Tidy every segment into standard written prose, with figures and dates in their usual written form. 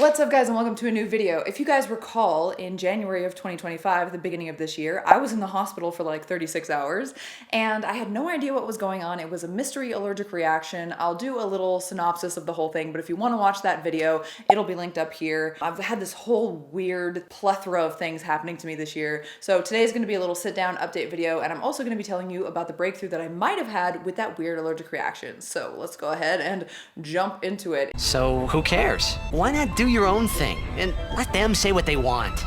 What's up guys and welcome to a new video. If you guys recall, in January of 2025, the beginning of this year, I was in the hospital for like 36 hours and I had no idea what was going on. It was a mystery allergic reaction. I'll do a little synopsis of the whole thing, but if you want to watch that video, it'll be linked up here. I've had this whole weird plethora of things happening to me this year. So today's going to be a little sit down update video, and I'm also going to be telling you about the breakthrough that I might have had with that weird allergic reaction. So let's go ahead and jump into it. So who cares? Why not do your own thing and let them say what they want?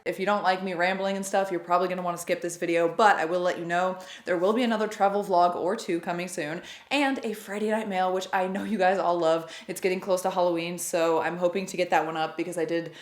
If you don't like me rambling and stuff, you're probably gonna wanna skip this video, but I will let you know there will be another travel vlog or two coming soon, and a Friday night mail, which I know you guys all love. It's getting close to Halloween, so I'm hoping to get that one up because I did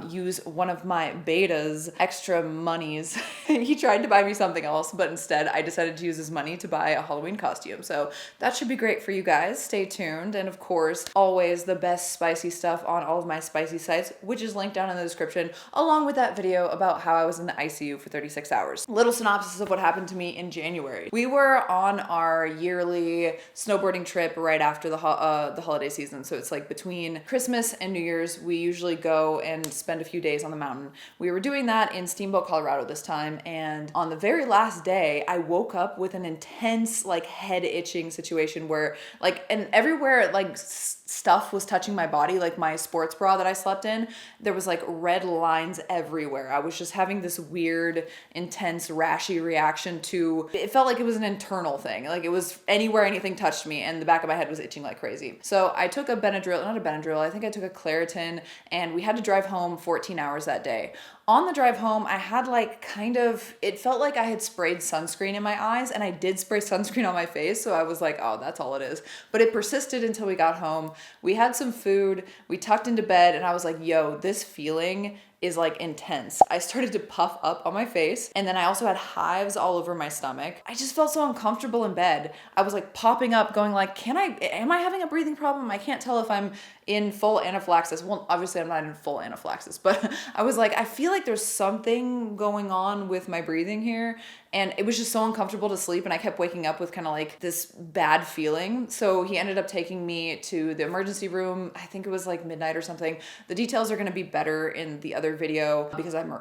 use one of my beta's extra monies. He tried to buy me something else, but instead I decided to use his money to buy a Halloween costume. So that should be great for you guys. Stay tuned. And of course, always the best spicy stuff on all of my spicy sites, which is linked down in the description, along with that video about how I was in the ICU for 36 hours. Little synopsis of what happened to me in January. We were on our yearly snowboarding trip right after the holiday season. So it's like between Christmas and New Year's, we usually go and spend a few days on the mountain. We were doing that in Steamboat, Colorado this time. And on the very last day, I woke up with an intense like head itching situation where like, and everywhere like stuff was touching my body, like my sports bra that I slept in, there was like red lines everywhere. I was just having this weird, intense, rashy reaction to, it felt like it was an internal thing. Like it was anywhere anything touched me and the back of my head was itching like crazy. So I took a Benadryl, not a Benadryl, I think I took a Claritin, and we had to drive home 14 hours that day. On the drive home, I had like kind of, it felt like I had sprayed sunscreen in my eyes, and I did spray sunscreen on my face. So I was like, oh, that's all it is. But it persisted until we got home. We had some food, we tucked into bed, and I was like, yo, this feeling is like intense. I started to puff up on my face, and then I also had hives all over my stomach. I just felt so uncomfortable in bed. I was like popping up going like, am I having a breathing problem? I can't tell if I'm in full anaphylaxis. Well, obviously I'm not in full anaphylaxis, but I was like, I feel like there's something going on with my breathing here. And it was just so uncomfortable to sleep, and I kept waking up with kind of like this bad feeling. So he ended up taking me to the emergency room. I think it was like midnight or something. The details are gonna be better in the other video because I'm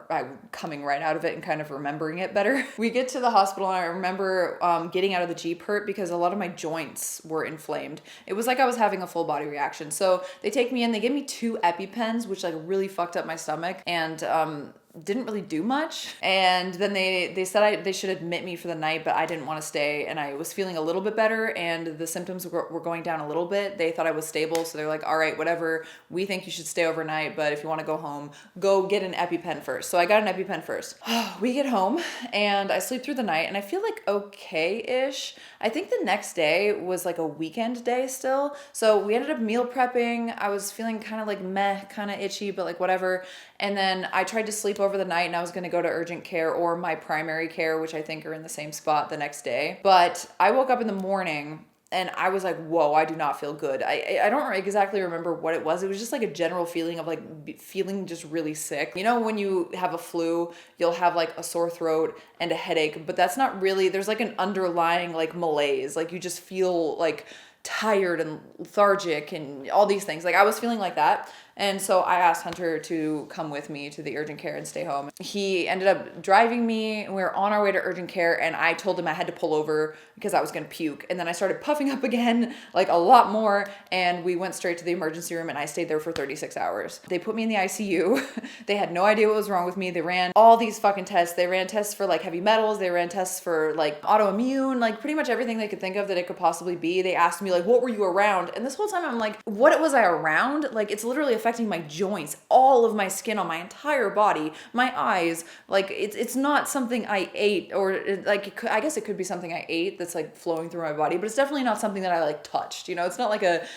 coming right out of it and kind of remembering it better. We get to the hospital, and I remember getting out of the Jeep hurt because a lot of my joints were inflamed. It was like I was having a full body reaction. So they take me in, they give me 2 EpiPens, which like really fucked up my stomach, and didn't really do much. And then they said they should admit me for the night, but I didn't want to stay, and I was feeling a little bit better and the symptoms were going down a little bit. They thought I was stable, so they're like, all right, whatever, we think you should stay overnight, but if you want to go home, go get an EpiPen first. So I got an EpiPen first. We get home and I sleep through the night and I feel like okay-ish. I think the next day was like a weekend day still. So we ended up meal prepping. I was feeling kind of like meh, kind of itchy, but like whatever. And then I tried to sleep over the night, and I was going to go to urgent care or my primary care, which I think are in the same spot, the next day. But I woke up in the morning and I was like, whoa, I do not feel good. I don't exactly remember what it was. It was just like a general feeling of like feeling just really sick. You know, when you have a flu, you'll have like a sore throat and a headache, but that's not really, there's like an underlying like malaise. Like you just feel like tired and lethargic and all these things. Like I was feeling like that. And so I asked Hunter to come with me to the urgent care and stay home. He ended up driving me, and we were on our way to urgent care, and I told him I had to pull over because I was gonna puke. And then I started puffing up again, like a lot more, and we went straight to the emergency room, and I stayed there for 36 hours. They put me in the ICU. They had no idea what was wrong with me. They ran all these fucking tests. They ran tests for like heavy metals. They ran tests for like autoimmune, like pretty much everything they could think of that it could possibly be. They asked me like, what were you around? And this whole time I'm like, what was I around? Like it's literally affecting my joints, all of my skin on my entire body, my eyes. Like it's not something I ate, or like I guess it could be something I ate that's like flowing through my body, but it's definitely not something that I like touched. You know, it's not like a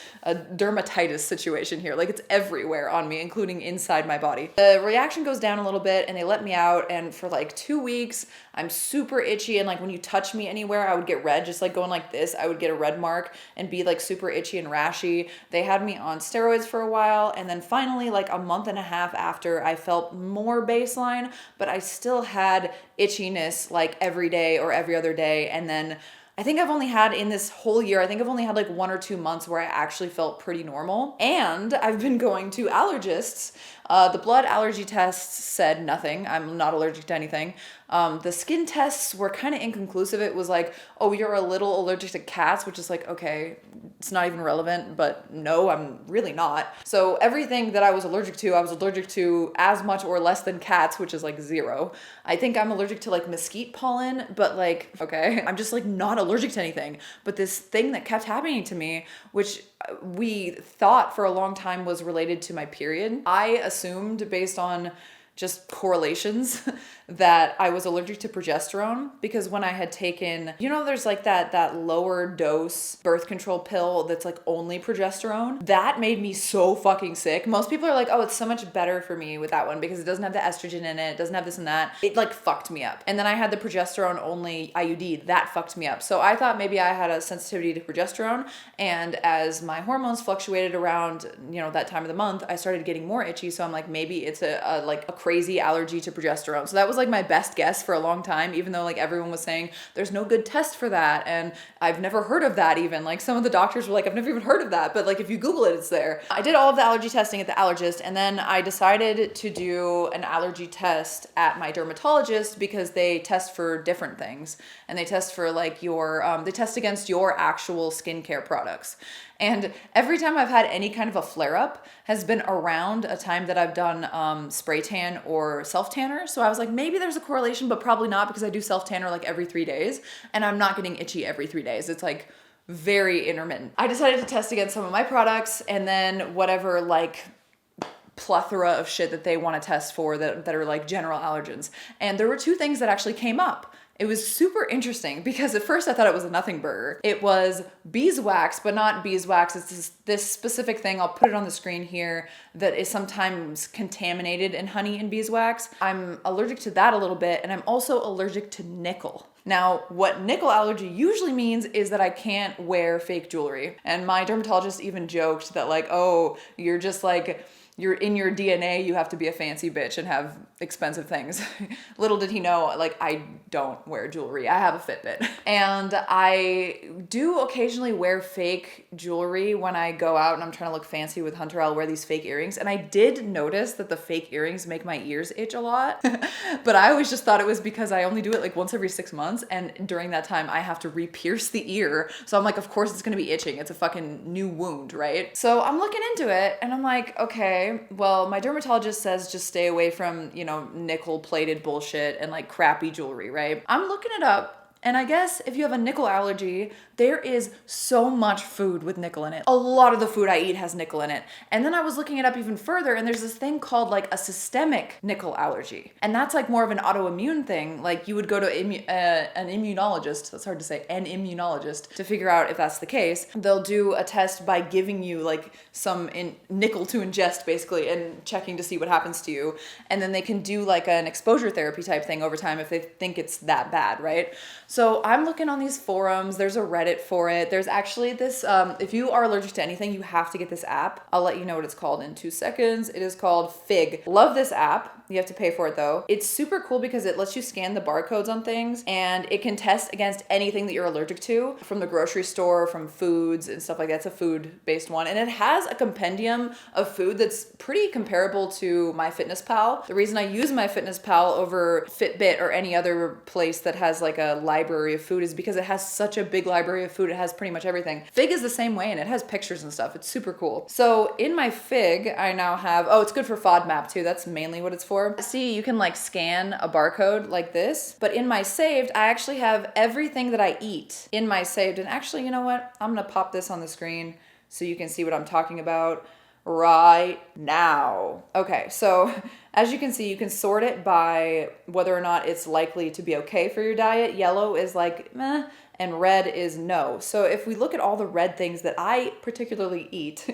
dermatitis situation here. Like it's everywhere on me, including inside my body. The reaction goes down a little bit, and they let me out, and for like 2 weeks I'm super itchy, and like when you touch me anywhere I would get red, just like going like this, I would get a red mark and be like super itchy and rashy. They had me on steroids for a while, and then finally like a month and a half after, I felt more baseline, but I still had itchiness like every day or every other day. And then I think I've only had in this whole year, I think I've only had like 1 or 2 months where I actually felt pretty normal. And I've been going to allergists. The blood allergy tests said nothing. I'm not allergic to anything. The skin tests were kind of inconclusive. It was like, oh, you're a little allergic to cats, which is like, okay, it's not even relevant, but no, I'm really not. So everything that I was allergic to as much or less than cats, which is like 0. I think I'm allergic to like mesquite pollen, but like, okay, I'm just like not allergic to anything. But this thing that kept happening to me, which we thought for a long time was related to my period, I assumed based on just correlations that I was allergic to progesterone, because when I had taken, there's like that lower dose birth control pill that's like only progesterone, that made me so fucking sick. Most people are like, oh, it's so much better for me with that one because it doesn't have the estrogen in it doesn't have this and that. It like fucked me up. And then I had the progesterone only IUD, that fucked me up. So I thought maybe I had a sensitivity to progesterone, and as my hormones fluctuated around that time of the month, I started getting more itchy. So I'm like, maybe it's a crazy allergy to progesterone. So that was like my best guess for a long time, even though like everyone was saying there's no good test for that, and I've never heard of that. Even like some of the doctors were like, I've never even heard of that, but like if you Google it, it's there. I did all of the allergy testing at the allergist, and then I decided to do an allergy test at my dermatologist because they test for different things, and they test for like they test against your actual skincare products. And every time I've had any kind of a flare-up has been around a time that I've done spray tan or self-tanner. So I was like, maybe there's a correlation, but probably not, because I do self-tanner like every 3 days, and I'm not getting itchy every 3 days. It's like very intermittent. I decided to test against some of my products, and then whatever like plethora of shit that they want to test for that are like general allergens. And there were 2 things that actually came up. It was super interesting because at first I thought it was a nothing burger. It was beeswax, but not beeswax. It's this specific thing, I'll put it on the screen here, that is sometimes contaminated in honey and beeswax. I'm allergic to that a little bit, and I'm also allergic to nickel. Now, what nickel allergy usually means is that I can't wear fake jewelry. And my dermatologist even joked that like, oh, you're just like, you're in your DNA, you have to be a fancy bitch and have expensive things. Little did he know, like, I don't wear jewelry. I have a Fitbit. And I do occasionally wear fake jewelry when I go out and I'm trying to look fancy with Hunter. I'll wear these fake earrings. And I did notice that the fake earrings make my ears itch a lot. But I always just thought it was because I only do it like once every 6 months. And during that time, I have to re-pierce the ear. So I'm like, of course it's gonna be itching. It's a fucking new wound, right? So I'm looking into it and I'm like, okay, well, my dermatologist says just stay away from, nickel plated bullshit and like crappy jewelry, right? I'm looking it up. And I guess if you have a nickel allergy, there is so much food with nickel in it. A lot of the food I eat has nickel in it. And then I was looking it up even further, and there's this thing called like a systemic nickel allergy. And that's like more of an autoimmune thing. Like you would go to an immunologist, that's hard to say, an immunologist, to figure out if that's the case. They'll do a test by giving you like some nickel to ingest basically and checking to see what happens to you. And then they can do like an exposure therapy type thing over time if they think it's that bad, right? So I'm looking on these forums, there's a Reddit for it. There's actually this, if you are allergic to anything, you have to get this app. I'll let you know what it's called in 2 seconds. It is called Fig. Love this app. You have to pay for it though. It's super cool because it lets you scan the barcodes on things, and it can test against anything that you're allergic to from the grocery store, from foods and stuff like that. It's a food-based one. And it has a compendium of food that's pretty comparable to MyFitnessPal. The reason I use MyFitnessPal over Fitbit or any other place that has like a library of food is because it has such a big library of food. It has pretty much everything. Fig is the same way, and it has pictures and stuff. It's super cool. So in my Fig, I now have, it's good for FODMAP too. That's mainly what it's for. See, you can like scan a barcode like this, but in my saved, I actually have everything that I eat in my saved. And actually, you know what? I'm gonna pop this on the screen so you can see what I'm talking about right now. Okay, so as you can see, you can sort it by whether or not it's likely to be okay for your diet. Yellow is like meh, and red is no. So if we look at all the red things that I particularly eat,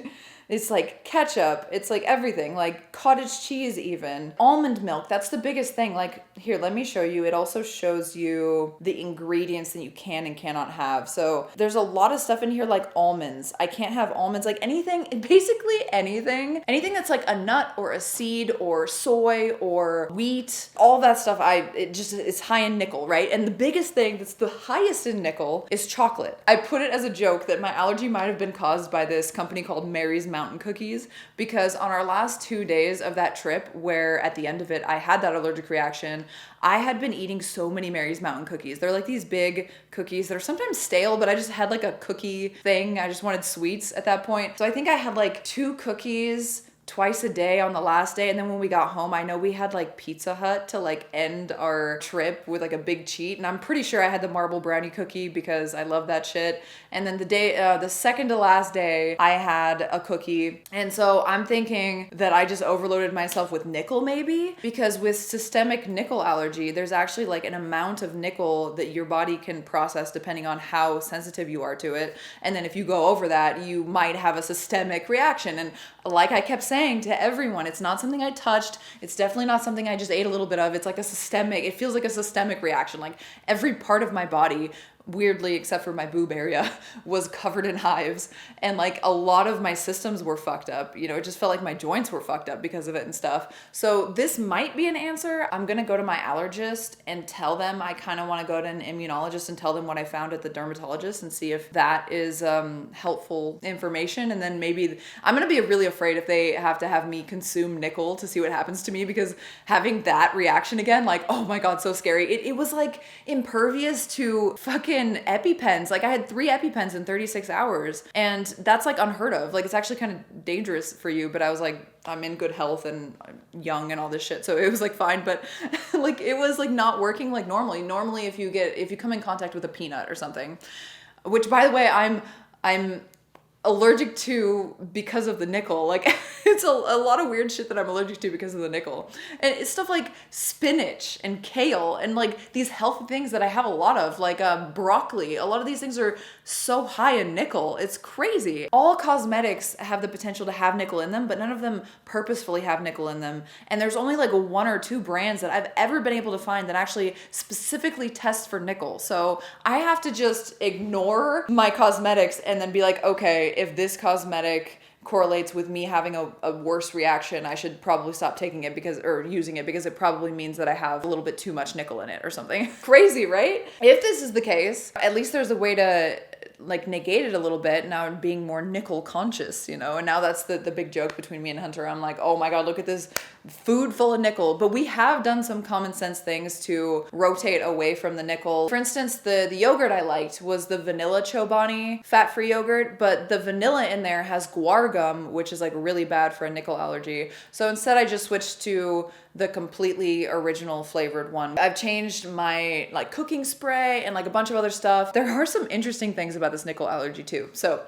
it's like ketchup, it's like everything, like cottage cheese even. Almond milk, that's the biggest thing. Like, here, let me show you. It also shows you the ingredients that you can and cannot have. So there's a lot of stuff in here like almonds. I can't have almonds, like anything, basically anything that's like a nut or a seed or soy soy or wheat, all that stuff, it's high in nickel, right? And the biggest thing that's the highest in nickel is chocolate. I put it as a joke that my allergy might have been caused by this company called Mary's Mountain Cookies, because on our last 2 days of that trip, where at the end of it I had that allergic reaction, I had been eating so many Mary's Mountain Cookies. They're like these big cookies that are sometimes stale, but I just had like a cookie thing. I just wanted sweets at that point. So I think I had like 2 cookies twice a day on the last day. And then when we got home, I know we had like Pizza Hut to like end our trip with like a big cheat. And I'm pretty sure I had the marble brownie cookie because I love that shit. And then the second to last day, I had a cookie. And so I'm thinking that I just overloaded myself with nickel maybe, because with systemic nickel allergy, there's actually like an amount of nickel that your body can process depending on how sensitive you are to it. And then if you go over that, you might have a systemic reaction. And like I kept saying to everyone, it's not something I touched. It's definitely not something I just ate a little bit of. It's like it feels like a systemic reaction. Like every part of my body, weirdly, except for my boob area, was covered in hives. And like a lot of my systems were fucked up. You know, it just felt like my joints were fucked up because of it and stuff. So this might be an answer. I'm going to go to my allergist and tell them I kind of want to go to an immunologist and tell them what I found at the dermatologist and see if that is helpful information. And then maybe I'm going to be really afraid if they have to have me consume nickel to see what happens to me, because having that reaction again, like, oh my God, so scary. It was like impervious to fucking EpiPens. Like I had 3 EpiPens in 36 hours, and that's like unheard of. Like it's actually kind of dangerous for you, but I was like, I'm in good health and I'm young and all this shit, so it was like fine. But like it was like not working like normally if you come in contact with a peanut or something, which by the way I'm allergic to because of the nickel. Like it's a lot of weird shit that I'm allergic to because of the nickel. And it's stuff like spinach and kale and like these healthy things that I have a lot of, like broccoli. A lot of these things are so high in nickel. It's crazy. All cosmetics have the potential to have nickel in them, but none of them purposefully have nickel in them. And there's only like 1 or 2 brands that I've ever been able to find that actually specifically test for nickel. So I have to just ignore my cosmetics and then be like, okay, if this cosmetic correlates with me having a worse reaction, I should probably stop taking it or using it, because it probably means that I have a little bit too much nickel in it or something. Crazy, right? If this is the case, at least there's a way to like negate it a little bit. Now I'm being more nickel conscious, you know, and now that's the big joke between me and Hunter. I'm like, oh my God, look at this food full of nickel. But we have done some common sense things to rotate away from the nickel. For instance, the yogurt I liked was the vanilla Chobani fat-free yogurt, but the vanilla in there has guar gum, which is like really bad for a nickel allergy. So instead I just switched to the completely original flavored one. I've changed my like cooking spray and like a bunch of other stuff. There are some interesting things about this nickel allergy too. So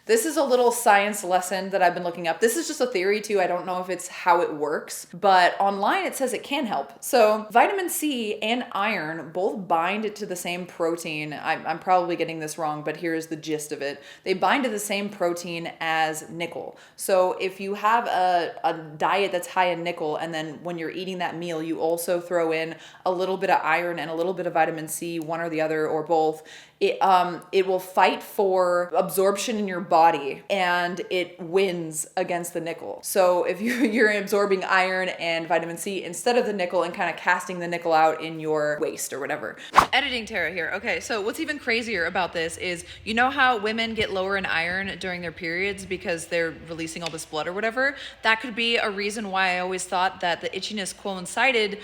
this is a little science lesson that I've been looking up. This is just a theory too. I don't know if it's how it works, but online it says it can help. So vitamin C and iron both bind to the same protein. I'm probably getting this wrong, but here's the gist of it. They bind to the same protein as nickel. So if you have a diet that's high in nickel, and then when you're eating that meal, you also throw in a little bit of iron and a little bit of vitamin C, one or the other or both, it will fight for absorption in your body, and it wins against the nickel. So if you're absorbing iron and vitamin C instead of the nickel and kind of casting the nickel out in your waste or whatever. Editing Tara here. Okay, so what's even crazier about this is, you know how women get lower in iron during their periods because they're releasing all this blood or whatever? That could be a reason why I always thought that the itchiness coincided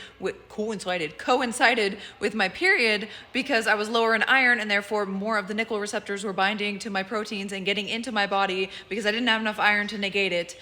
with my period, because I was lower in iron and therefore more of the nickel receptors were binding to my proteins and getting into my body because I didn't have enough iron to negate it.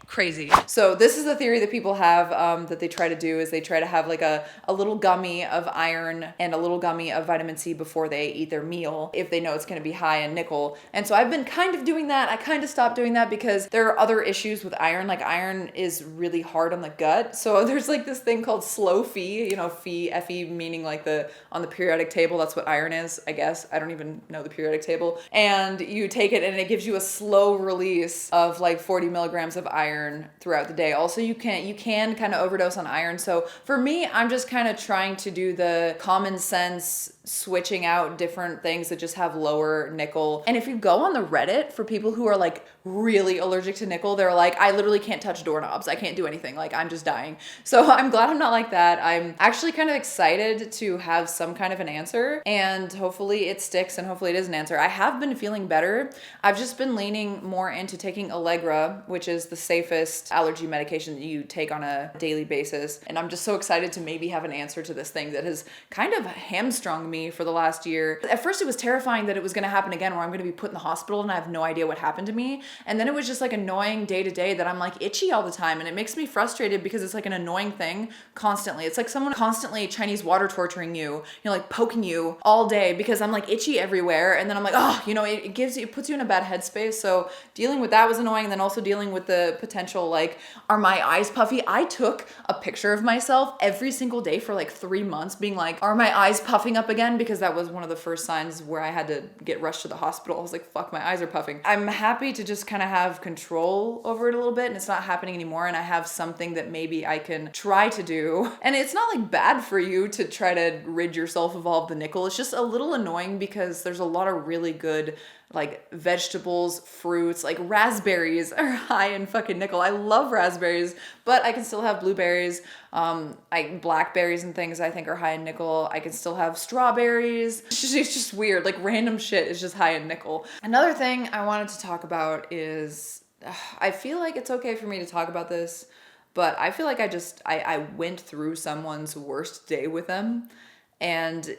Crazy. So this is the theory that people have that they try to do, is they try to have like a little gummy of iron and a little gummy of vitamin C before they eat their meal if they know it's going to be high in nickel. And so I've been kind of doing that. I kind of stopped doing that because there are other issues with iron. Like iron is really hard on the gut. So there's like this thing called slow Fe, you know, Fe meaning like on the periodic table, that's what iron is, I guess. I don't even know the periodic table. And you take it and it gives you a slow release of like 40 milligrams of iron iron throughout the day. Also, you can kind of overdose on iron. So for me, I'm just kind of trying to do the common sense switching out different things that just have lower nickel. And if you go on the Reddit for people who are like really allergic to nickel, they're like, I literally can't touch doorknobs. I can't do anything. Like, I'm just dying. So I'm glad I'm not like that. I'm actually kind of excited to have some kind of an answer, and hopefully it sticks and hopefully it is an answer. I have been feeling better. I've just been leaning more into taking Allegra, which is the safest allergy medication that you take on a daily basis. And I'm just so excited to maybe have an answer to this thing that has kind of hamstrung me for the last year. At first it was terrifying that it was going to happen again, where I'm going to be put in the hospital and I have no idea what happened to me. And then it was just like annoying day to day that I'm like itchy all the time, and it makes me frustrated because it's like an annoying thing constantly. It's like someone constantly Chinese water torturing you, like poking you all day because I'm like itchy everywhere. And then I'm like, oh, it puts you in a bad headspace. So dealing with that was annoying. And then also dealing with the potential, like, are my eyes puffy? I took a picture of myself every single day for like 3 months being like, are my eyes puffing up again? Because that was one of the first signs where I had to get rushed to the hospital. I was like, fuck, my eyes are puffing. I'm happy to just kind of have control over it a little bit, and it's not happening anymore. And I have something that maybe I can try to do. And it's not like bad for you to try to rid yourself of all of the nickel. It's just a little annoying because there's a lot of really good like vegetables, fruits, like raspberries are high in fucking nickel. I love raspberries, but I can still have blueberries. Blackberries and things I think are high in nickel. I can still have strawberries. It's just weird. Like random shit is just high in nickel. Another thing I wanted to talk about is, I feel like it's okay for me to talk about this, but I feel like I went through someone's worst day with them, and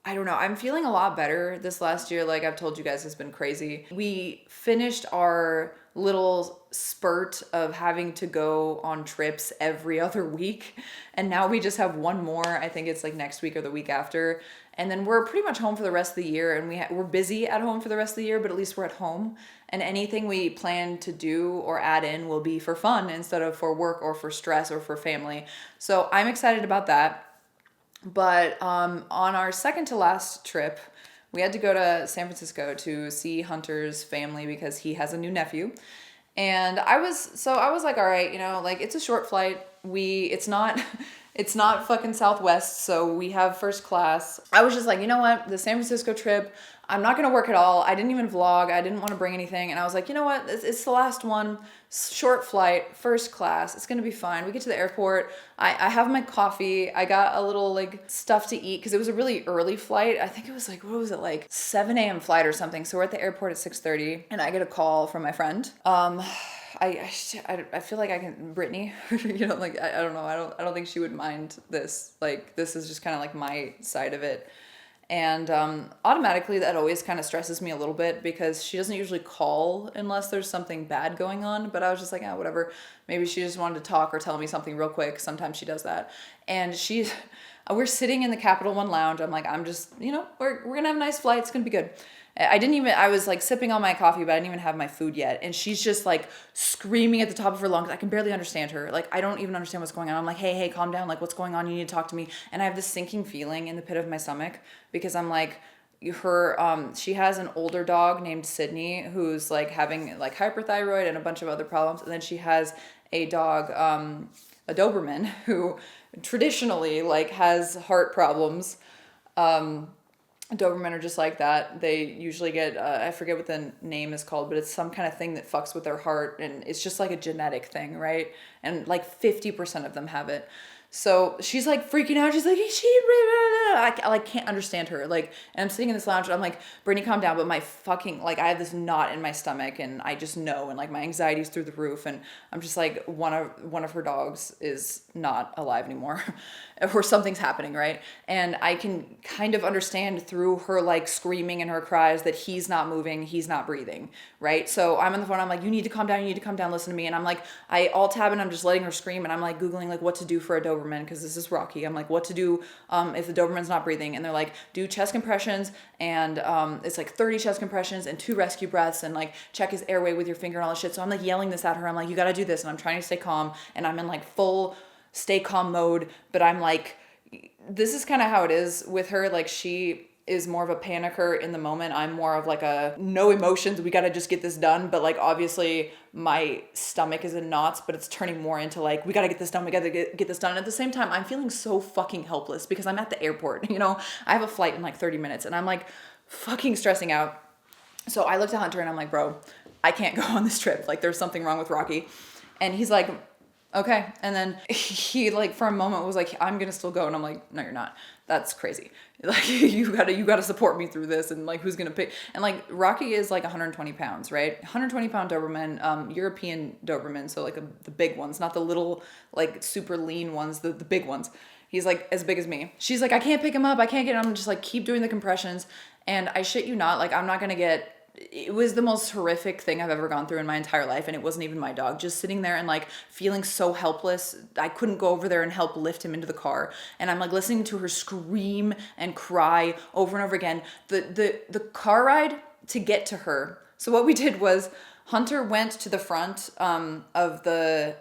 I don't know, I'm feeling a lot better this last year. Like I've told you guys, it's been crazy. We finished our little spurt of having to go on trips every other week, and now we just have one more. I think it's like next week or the week after, and then we're pretty much home for the rest of the year. And we're busy at home for the rest of the year, but at least we're at home, and anything we plan to do or add in will be for fun instead of for work or for stress or for family. So I'm excited about that. But on our second to last trip, we had to go to San Francisco to see Hunter's family because he has a new nephew. And I was like, all right, like it's a short flight. It's not fucking Southwest, so we have first class. I was just like, you know what? The San Francisco trip, I'm not going to work at all. I didn't even vlog. I didn't want to bring anything. And I was like, you know what? It's the last one. Short flight, first class. It's going to be fine. We get to the airport. I have my coffee. I got a little like stuff to eat because it was a really early flight. I think it was like, what was it, like 7 a.m. flight or something. So we're at the airport at 6:30 and I get a call from my friend. I feel like I can, Brittany, like, I don't know. I don't think she would mind this. Like, this is just kind of like my side of it. And automatically that always kind of stresses me a little bit because she doesn't usually call unless there's something bad going on. But I was just like, whatever. Maybe she just wanted to talk or tell me something real quick. Sometimes she does that. And we're sitting in the Capital One lounge. I'm like, I'm just, we're going to have a nice flight. It's going to be good. I was like sipping on my coffee, but I didn't even have my food yet. And she's just like screaming at the top of her lungs. I can barely understand her. Like, I don't even understand what's going on. I'm like, hey, calm down. Like, what's going on? You need to talk to me. And I have this sinking feeling in the pit of my stomach because I'm like, she has an older dog named Sydney who's like having like hyperthyroid and a bunch of other problems. And then she has a dog, a Doberman, who traditionally like has heart problems. Doberman are just like that. They usually get, I forget what the name is called, but it's some kind of thing that fucks with their heart, and it's just like a genetic thing, right? And like 50% of them have it. So she's like freaking out. She's like, I like can't understand her. Like, and I'm sitting in this lounge and I'm like, Brittany, calm down. But my fucking, like, I have this knot in my stomach and I just know, and like my anxiety's through the roof. And I'm just like, one of her dogs is not alive anymore or something's happening, right? And I can kind of understand through her like screaming and her cries that he's not moving, he's not breathing, right? So I'm on the phone. I'm like, you need to calm down. Listen to me. And I'm like, I alt tab and I'm just letting her scream. And I'm like Googling like what to do for a Doberman because this is Rocky. I'm like, what to do if the Doberman's not breathing. And they're like, do chest compressions. And it's like 30 chest compressions and 2 rescue breaths and like check his airway with your finger and all this shit. So I'm like yelling this at her. I'm like, you got to do this. And I'm trying to stay calm. And I'm in like full stay calm mode. But I'm like, this is kind of how it is with her. Like is more of a panicker in the moment. I'm more of like a no emotions, we gotta just get this done. But like obviously my stomach is in knots, but it's turning more into like, we gotta get this done, we gotta get this done. And at the same time, I'm feeling so fucking helpless because I'm at the airport, you know? I have a flight in like 30 minutes and I'm like fucking stressing out. So I looked at Hunter and I'm like, bro, I can't go on this trip. Like there's something wrong with Rocky. And he's like, okay. And then he like for a moment was like, I'm gonna still go. And I'm like, no, you're not. That's crazy. Like you gotta support me through this. And like, who's gonna pay? And like Rocky is like 120 pounds, right? 120 pound Doberman, European Doberman. So like the big ones, not the little like super lean ones, the big ones. He's like as big as me. She's like, I can't pick him up. I can't get him. I'm just like, keep doing the compressions. And I shit you not, like I'm not gonna get, it was the most horrific thing I've ever gone through in my entire life. And it wasn't even my dog. Just sitting there and like feeling so helpless. I couldn't go over there and help lift him into the car. And I'm like listening to her scream and cry over and over again. The car ride to get to her. So what we did was Hunter went to the front of the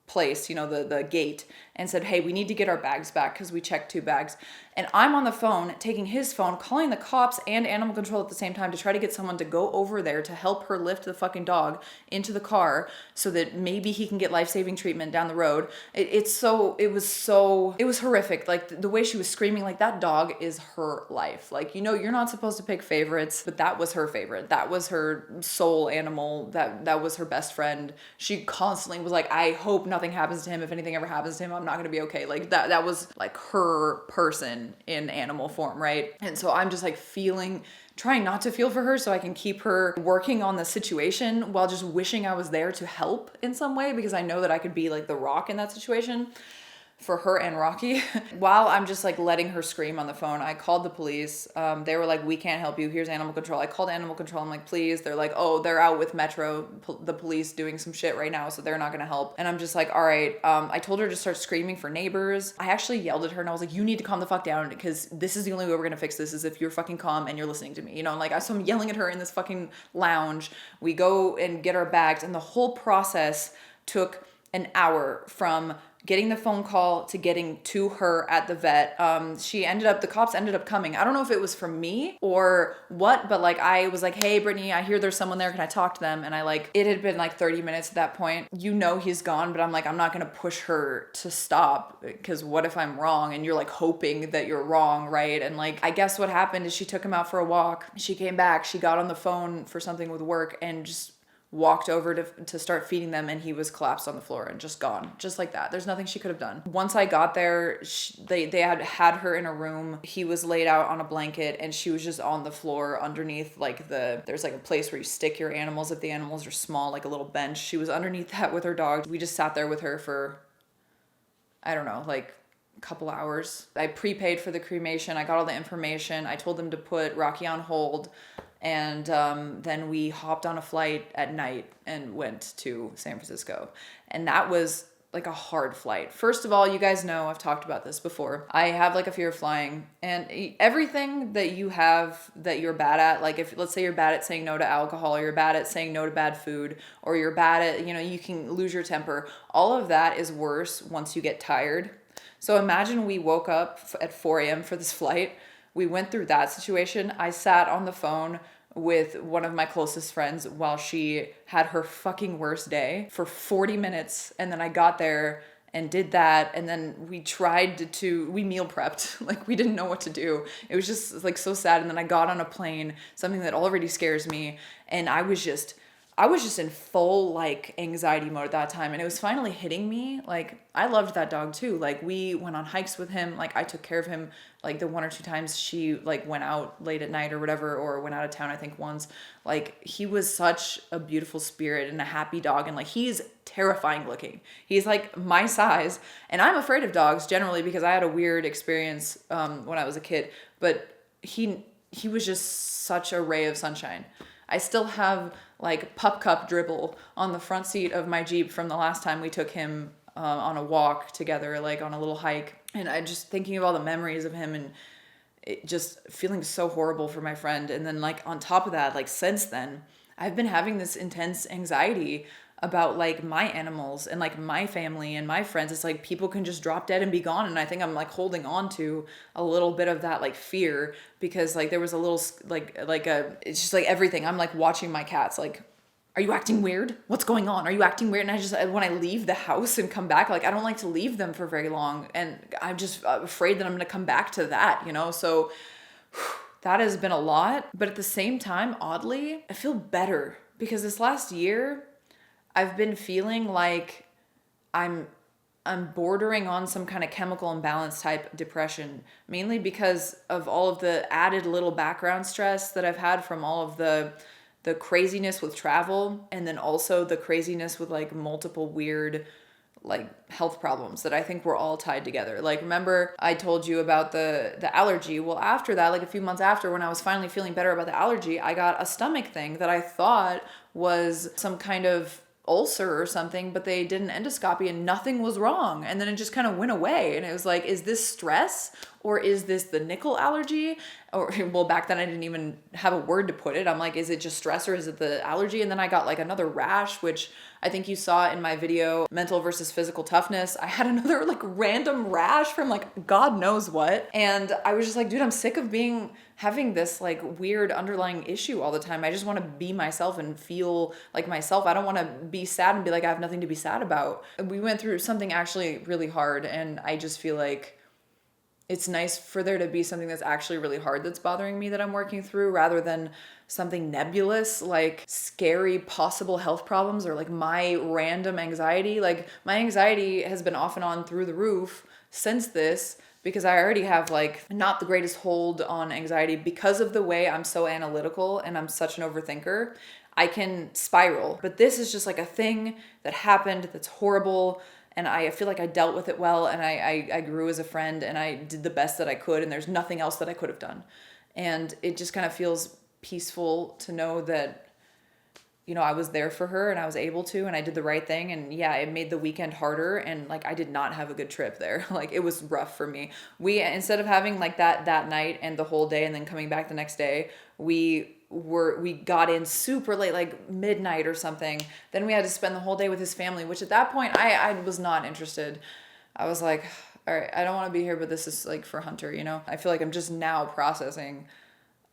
place, you know, the gate, and said, hey, we need to get our bags back because we checked 2 bags. And I'm on the phone, taking his phone, calling the cops and animal control at the same time to try to get someone to go over there to help her lift the fucking dog into the car so that maybe he can get life-saving treatment down the road. It was horrific. Like the way she was screaming, like that dog is her life. Like, you know, you're not supposed to pick favorites, but that was her favorite. That was her soul animal. That was her best friend. She constantly was like, I hope nothing happens to him. If anything ever happens to him, I'm not going to be okay. Like that was like her person in animal form, right? And so I'm just like trying not to feel for her so I can keep her working on the situation while just wishing I was there to help in some way, because I know that I could be like the rock in that situation for her and Rocky. While I'm just like letting her scream on the phone, I called the police. They were like, we can't help you. Here's animal control. I called animal control. I'm like, please. They're like, oh, they're out with Metro, the police doing some shit right now, so they're not gonna help. And I'm just like, all right. I told her to start screaming for neighbors. I actually yelled at her and I was like, you need to calm the fuck down because this is the only way we're gonna fix this is if you're fucking calm and you're listening to me. You know, like so I'm yelling at her in this fucking lounge. We go and get our bags, and the whole process took an hour from getting the phone call to getting to her at the vet. The cops ended up coming. I don't know if it was from me or what, but like I was like, hey Brittany, I hear there's someone there. Can I talk to them? And it had been like 30 minutes at that point. You know he's gone, but I'm like, I'm not gonna push her to stop because what if I'm wrong? And you're like hoping that you're wrong, right? And like, I guess what happened is she took him out for a walk. She came back, she got on the phone for something with work and just walked over to start feeding them, and he was collapsed on the floor and just gone, just like that. There's nothing she could have done. Once I got there, they had her in a room. He was laid out on a blanket and she was just on the floor underneath there's like a place where you stick your animals if the animals are small, like a little bench. She was underneath that with her dog. We just sat there with her for, I don't know, like a couple hours. I prepaid for the cremation. I got all the information. I told them to put Rocky on hold. And then we hopped on a flight at night and went to San Francisco. And that was like a hard flight. First of all, you guys know, I've talked about this before. I have like a fear of flying, and everything that you have that you're bad at, like if let's say you're bad at saying no to alcohol, or you're bad at saying no to bad food, or you're bad at, you know, you can lose your temper. All of that is worse once you get tired. So imagine we woke up at 4 a.m. for this flight. We went through that situation. I sat on the phone with one of my closest friends while she had her fucking worst day for 40 minutes. And then I got there and did that. And then we we meal prepped. Like we didn't know what to do. It was just like so sad. And then I got on a plane, something that already scares me. And I was just in full like anxiety mode at that time, and it was finally hitting me. Like I loved that dog too. Like we went on hikes with him. Like I took care of him like the 1 or 2 times she like went out late at night or whatever, or went out of town, I think once. Like he was such a beautiful spirit and a happy dog, and like he's terrifying looking. He's like my size, and I'm afraid of dogs generally because I had a weird experience when I was a kid, but he was just such a ray of sunshine. I still have like pup cup dribble on the front seat of my Jeep from the last time we took him on a walk together, like on a little hike. And I just thinking of all the memories of him, and it just feeling so horrible for my friend. And then like on top of that, like since then, I've been having this intense anxiety about like my animals and like my family and my friends. It's like people can just drop dead and be gone. And I think I'm like holding on to a little bit of that like fear, because like there was a little it's just like everything. I'm like watching my cats like, are you acting weird? What's going on? Are you acting weird? And I just, when I leave the house and come back, like I don't like to leave them for very long. And I'm just afraid that I'm going to come back to that, you know? So that has been a lot. But at the same time, oddly, I feel better, because this last year I've been feeling like I'm bordering on some kind of chemical imbalance type depression, mainly because of all of the added little background stress that I've had from all of the craziness with travel, and then also the craziness with like multiple weird like health problems that I think were all tied together. Like, remember I told you about the allergy? Well, after that, like a few months after, when I was finally feeling better about the allergy, I got a stomach thing that I thought was some kind of ulcer or something, but they did an endoscopy and nothing was wrong. And then it just kind of went away. And it was like, is this stress, or is this the nickel allergy? Or, well, back then I didn't even have a word to put it. I'm like, is it just stress, or is it the allergy? And then I got like another rash, which I think you saw in my video, mental versus physical toughness. I had another like random rash from like God knows what. And I was just like, dude, I'm sick of having this like weird underlying issue all the time. I just want to be myself and feel like myself. I don't want to be sad and be like, I have nothing to be sad about. We went through something actually really hard, and I just feel like it's nice for there to be something that's actually really hard that's bothering me that I'm working through, rather than something nebulous like scary possible health problems or like my random anxiety. Like, my anxiety has been off and on through the roof since this, because I already have like not the greatest hold on anxiety because of the way I'm so analytical and I'm such an overthinker. I can spiral, but this is just like a thing that happened that's horrible. And I feel like I dealt with it well, and I grew as a friend, and I did the best that I could, and there's nothing else that I could have done. And it just kind of feels peaceful to know that, you know, I was there for her and I was able to, and I did the right thing. And yeah, it made the weekend harder, and like I did not have a good trip there. Like, it was rough for me. We, instead of having like that night and the whole day and then coming back the next day, we got in super late, like midnight or something. Then we had to spend the whole day with his family, which at that point I was not interested. I was like, all right, I don't want to be here, but this is like for Hunter, you know? I feel like I'm just now processing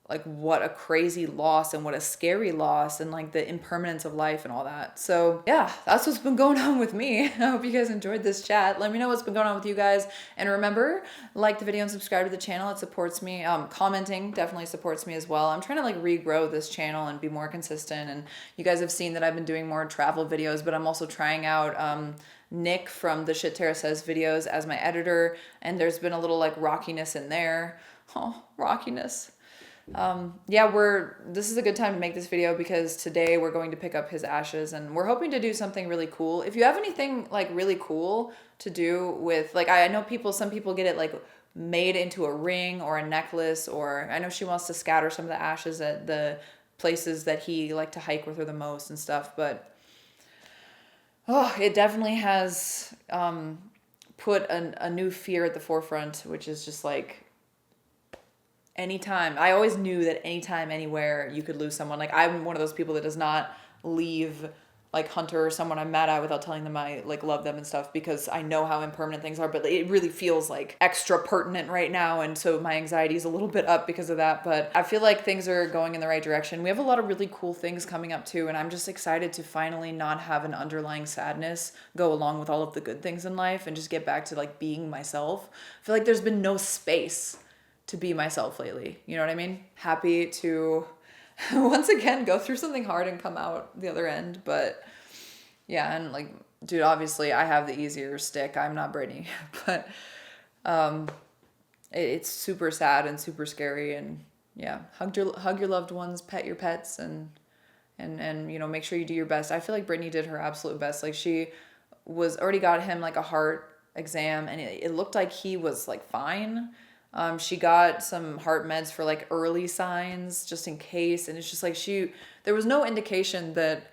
like what a crazy loss and what a scary loss, and like the impermanence of life and all that. So yeah, that's what's been going on with me. I hope you guys enjoyed this chat. Let me know what's been going on with you guys. And remember, like the video and subscribe to the channel. It supports me. Commenting definitely supports me as well. I'm trying to like regrow this channel and be more consistent. And you guys have seen that I've been doing more travel videos, but I'm also trying out Nick from the Shit Tara Says videos as my editor. And there's been a little like rockiness in there. Oh, rockiness. Yeah, this is a good time to make this video, because today we're going to pick up his ashes, and we're hoping to do something really cool. If you have anything like really cool to do with, like, I know some people get it like made into a ring or a necklace, or I know she wants to scatter some of the ashes at the places that he liked to hike with her the most and stuff, but it definitely has put a new fear at the forefront, which is just like, anytime. I always knew that anytime, anywhere, you could lose someone. Like, I'm one of those people that does not leave like Hunter or someone I'm mad at without telling them I like love them and stuff, because I know how impermanent things are, but it really feels like extra pertinent right now. And so my anxiety is a little bit up because of that, but I feel like things are going in the right direction. We have a lot of really cool things coming up too. And I'm just excited to finally not have an underlying sadness go along with all of the good things in life, and just get back to like being myself. I feel like there's been no space to be myself lately. You know what I mean? Happy to once again go through something hard and come out the other end. But yeah, and like, dude, obviously I have the easier stick. I'm not Brittany, but it's super sad and super scary. And yeah, hug your loved ones, pet your pets, and you know, make sure you do your best. I feel like Brittany did her absolute best. Like, she was already got him like a heart exam, and it looked like he was like fine. She got some heart meds for like early signs just in case. And it's just like there was no indication that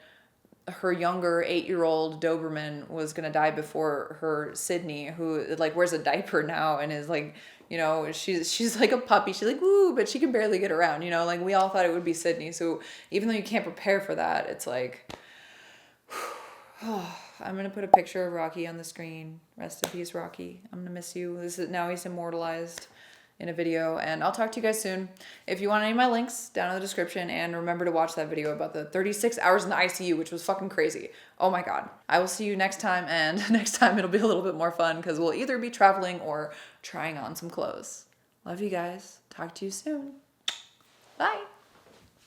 her younger 8-year-old Doberman was going to die before her Sydney, who like wears a diaper now and is like, you know, she's like a puppy. She's like, woo, but she can barely get around, you know, like we all thought it would be Sydney. So even though you can't prepare for that, it's like, I'm gonna put a picture of Rocky on the screen. Rest in peace, Rocky. I'm gonna miss you. Now he's immortalized in a video, and I'll talk to you guys soon. If you want any of my links, down in the description, and remember to watch that video about the 36 hours in the ICU, which was fucking crazy. Oh my god. I will see you next time, and next time it'll be a little bit more fun because we'll either be traveling or trying on some clothes. Love you guys. Talk to you soon. Bye.